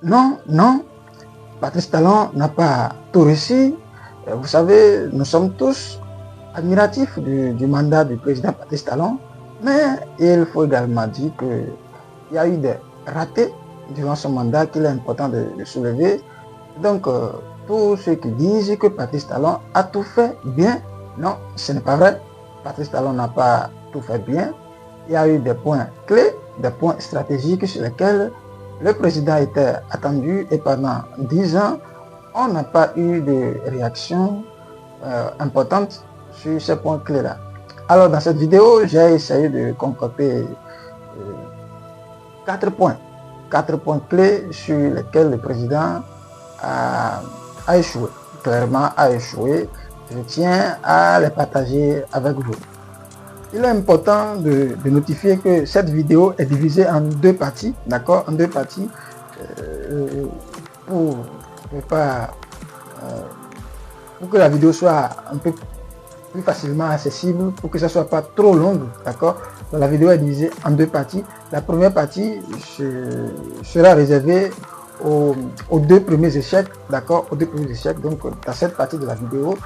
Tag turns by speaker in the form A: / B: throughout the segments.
A: Non, non, Patrice Talon n'a pas tout réussi. Vous savez, nous sommes tous admiratifs du mandat du président Patrice Talon, mais il faut également dire qu'il y a eu des ratés durant son mandat qu'il est important de soulever. Donc, tous ceux qui disent que Patrice Talon a tout fait bien, non, ce n'est pas vrai. Patrice Talon n'a pas tout fait bien. Il y a eu des points clés, des points stratégiques sur lesquels le président était attendu et pendant 10 ans, on n'a pas eu de réaction importante sur ces points clés-là. Alors, dans cette vidéo, j'ai essayé de concocter 4 points clés sur lesquels le président a échoué, clairement a échoué. Je tiens à les partager avec vous. Il est important de notifier que cette vidéo est divisée en 2 parties, d'accord, en 2 parties, pour que la vidéo soit un peu plus facilement accessible, pour que ça ne soit pas trop longue, d'accord. Donc la vidéo est divisée en 2 parties. La première partie sera réservée aux 2 premiers échecs, d'accord, aux 2 premiers échecs. Donc dans cette partie de la vidéo,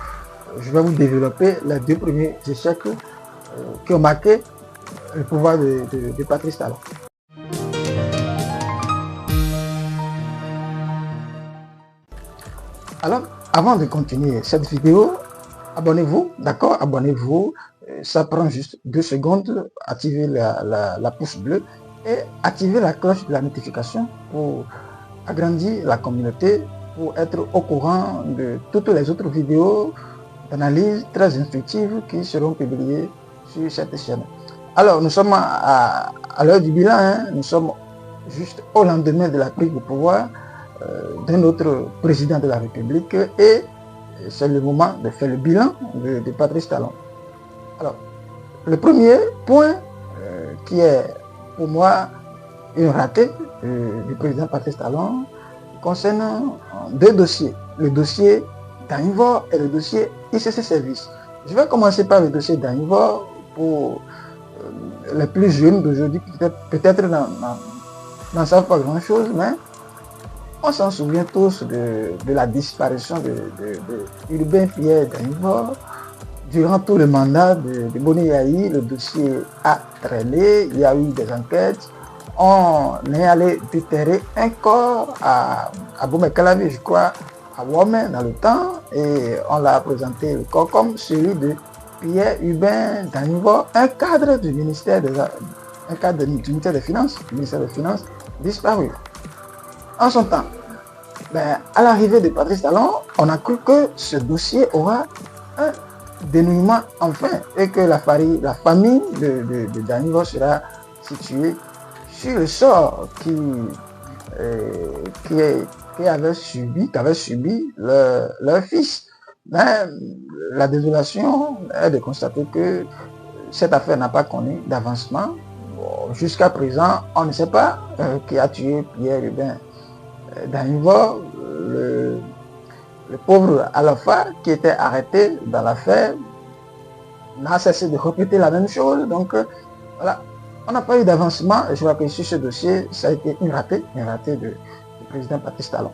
A: je vais vous développer les 2 premiers échecs qui ont marqué le pouvoir de Patrice Talon. Alors, avant de continuer cette vidéo, abonnez-vous, d'accord, abonnez-vous. Ça prend juste 2 secondes. Activez la pouce bleue et activez la cloche de la notification pour agrandir la communauté, pour être au courant de toutes les autres vidéos d'analyse très instructives qui seront publiées sur cette chaîne. Alors, nous sommes à l'heure du bilan, hein. Nous sommes juste au lendemain de la prise de pouvoir d'un autre président de la République et c'est le moment de faire le bilan de Patrice Talon. Alors, le premier point qui est pour moi une ratée du président Patrice Talon concerne 2 dossiers. Le dossier d'Anivor et le dossier ICC Service. Je vais commencer par le dossier d'Anivor pour les plus jeunes d'aujourd'hui, peut-être n'en savent pas grand-chose, mais on s'en souvient tous de la disparition de Urbain Pierre Danivor. Durant tout le mandat de Boni Yayi, le dossier a traîné, il y a eu des enquêtes. On est allé déterrer un corps à Bomekalavi, je crois, à Womé dans le temps, et on l'a présenté le corps comme celui de Pierre Urbain Danivor, un cadre du ministère des Finances, du ministère des Finances, disparu. En son temps, à l'arrivée de Patrice Talon, on a cru que ce dossier aura un dénouement enfin et que la famille de Danivor sera située sur le sort qu'avait subi leur fils. Mais la désolation est de constater que cette affaire n'a pas connu d'avancement. Jusqu'à présent, on ne sait pas qui a tué Pierre Urbain Danivor, le pauvre Alafa qui était arrêté dans l'affaire n'a cessé de répéter la même chose. Donc voilà, on n'a pas eu d'avancement. Je crois que sur ce dossier, ça a été une ratée du président Patrice Talon.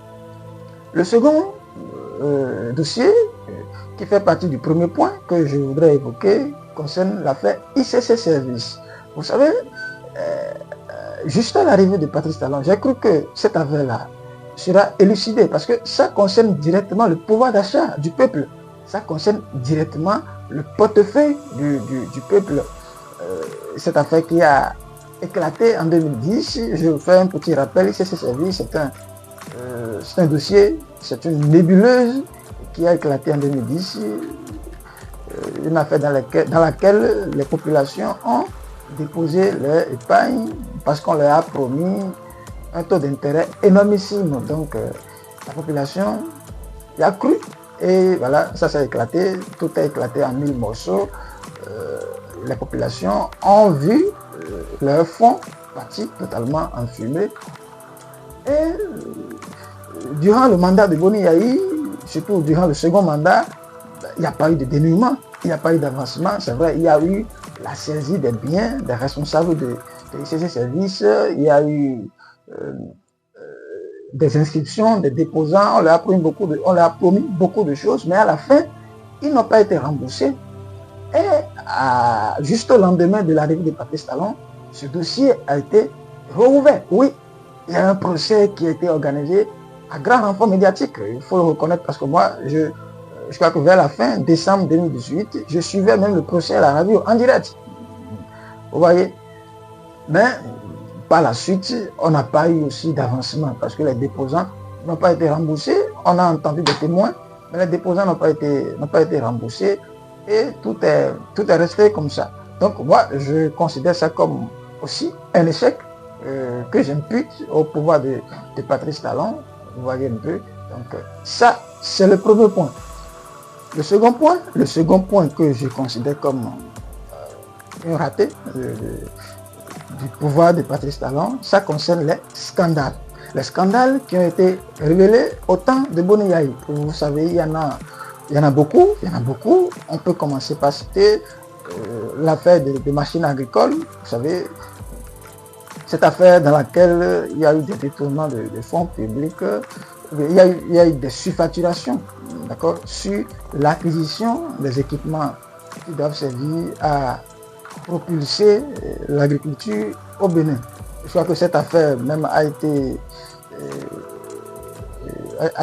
A: Le second dossier qui fait partie du premier point que je voudrais évoquer concerne l'affaire ICC Service. Vous savez, juste à l'arrivée de Patrice Talon, j'ai cru que cette affaire-là sera élucidée parce que ça concerne directement le pouvoir d'achat du peuple. Ça concerne directement le portefeuille du peuple. Cette affaire qui a éclaté en 2010, je vais vous faire un petit rappel, ICC Service, c'est un dossier, c'est une nébuleuse qui a éclaté en 2010, une affaire dans laquelle les populations ont déposé leur épargne parce qu'on leur a promis un taux d'intérêt énormissime. Donc la population y a cru et voilà, ça s'est éclaté, tout a éclaté en 1000 morceaux. Les populations ont vu leur fonds partir totalement en fumée. Et durant le mandat de Boni Yayi, surtout durant le second mandat, il n'y a pas eu de dénouement, il n'y a pas eu d'avancement. C'est vrai, il y a eu la saisie des biens des responsables de ces services, il y a eu des inscriptions, des déposants, on leur a promis beaucoup de choses, mais à la fin, ils n'ont pas été remboursés. Et juste au lendemain de l'arrivée de Patrice Talon, ce dossier a été rouvert. Oui, il y a un procès qui a été organisé à grand renfort médiatique, il faut le reconnaître, parce que moi, je crois que vers la fin décembre 2018, je suivais même le procès à la radio en direct. Vous voyez? Mais par la suite, on n'a pas eu aussi d'avancement parce que les déposants n'ont pas été remboursés. On a entendu des témoins, mais les déposants n'ont pas été remboursés et tout est resté comme ça. Donc moi, je considère ça comme aussi un échec que j'impute au pouvoir de Patrice Talon. Vous voyez un peu. Donc ça, c'est le premier point. Le second point que je considère comme un raté du pouvoir de Patrice Talon, ça concerne les scandales. Les scandales qui ont été révélés au temps de Boni Yayi. Vous savez, il y en a beaucoup. On peut commencer par citer l'affaire des machines agricoles. Vous savez, cette affaire dans laquelle il y a eu des détournements de fonds publics, il y a eu des surfacturations, d'accord, sur l'acquisition des équipements qui doivent servir à propulser l'agriculture au Bénin. Je crois que cette affaire même a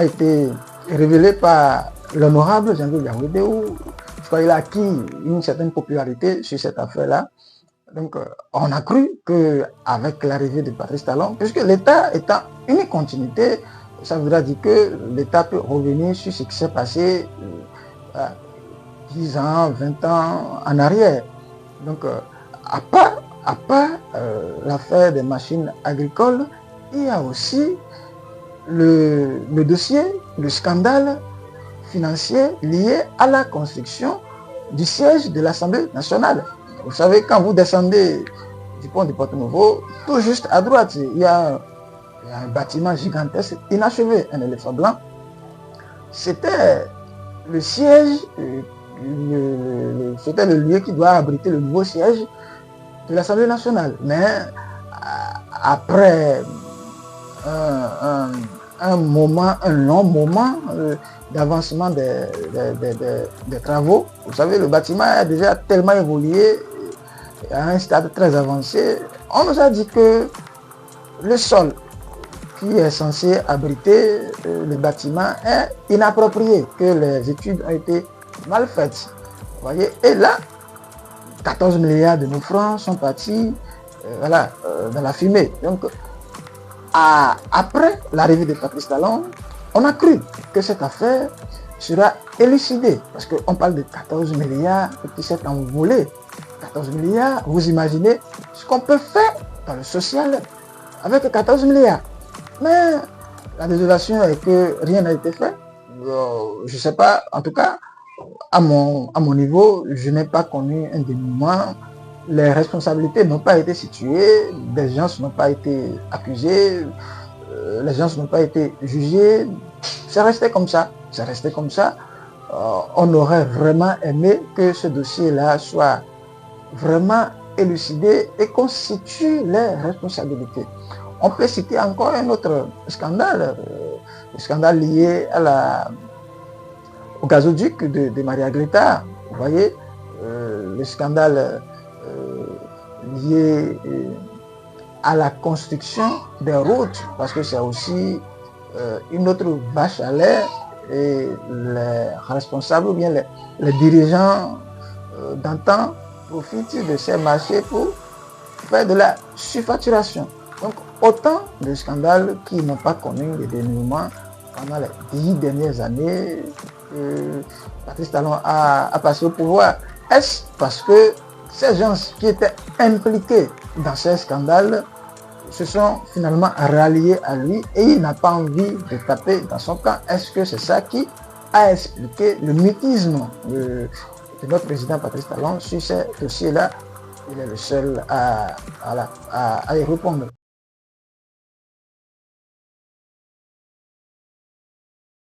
A: été révélée par l'honorable Jean-Claude Yawede, où je crois qu'il a acquis une certaine popularité sur cette affaire-là. Donc on a cru qu'avec l'arrivée de Patrice Talon, puisque l'État étant une continuité, ça voudra dire que l'État peut revenir sur ce qui s'est passé 10 ans, 20 ans en arrière. Donc, à part l'affaire des machines agricoles, il y a aussi le dossier, le scandale financier lié à la construction du siège de l'Assemblée nationale. Vous savez, quand vous descendez du pont de Porto-Novo, tout juste à droite, il y a un bâtiment gigantesque, inachevé, un éléphant blanc. C'était le siège, c'était le lieu qui doit abriter le nouveau siège de l'Assemblée nationale. Mais après un long moment d'avancement des travaux, vous savez, le bâtiment a déjà tellement évolué à un stade très avancé. On nous a dit que le sol qui est censé abriter le bâtiment est inapproprié, que les études ont été mal faites. Vous voyez, et là, 14 milliards de nos francs sont partis dans la fumée. Donc, après l'arrivée de Patrice Talon, on a cru que cette affaire sera élucidée, parce qu'on parle de 14 milliards qui s'est envolé. 14 milliards, vous imaginez ce qu'on peut faire dans le social avec 14 milliards. Mais la désolation est que rien n'a été fait. Je ne sais pas, en tout cas, à mon niveau, je n'ai pas connu un dénouement. Les responsabilités n'ont pas été situées, des gens n'ont pas été accusés, les gens n'ont pas été jugés. C'est resté comme ça. On aurait vraiment aimé que ce dossier-là soit vraiment élucidé et constitue les responsabilités. On peut citer encore un autre scandale, le scandale lié au gazoduc de Maria Greta. Vous voyez, le scandale lié à la construction des routes, parce que c'est aussi une autre vache à lait, et les responsables ou bien les dirigeants d'antan profitent de ces marchés pour faire de la surfacturation. Donc, autant de scandales qui n'ont pas connu de dénouement pendant les 10 dernières années que Patrice Talon a passé au pouvoir. Est-ce parce que ces gens qui étaient impliqués dans ces scandales se sont finalement ralliés à lui et il n'a pas envie de taper dans son camp? Est-ce que c'est ça qui a expliqué le mutisme de notre président Patrice Talon sur ces dossiers-là? Il est le seul à y répondre.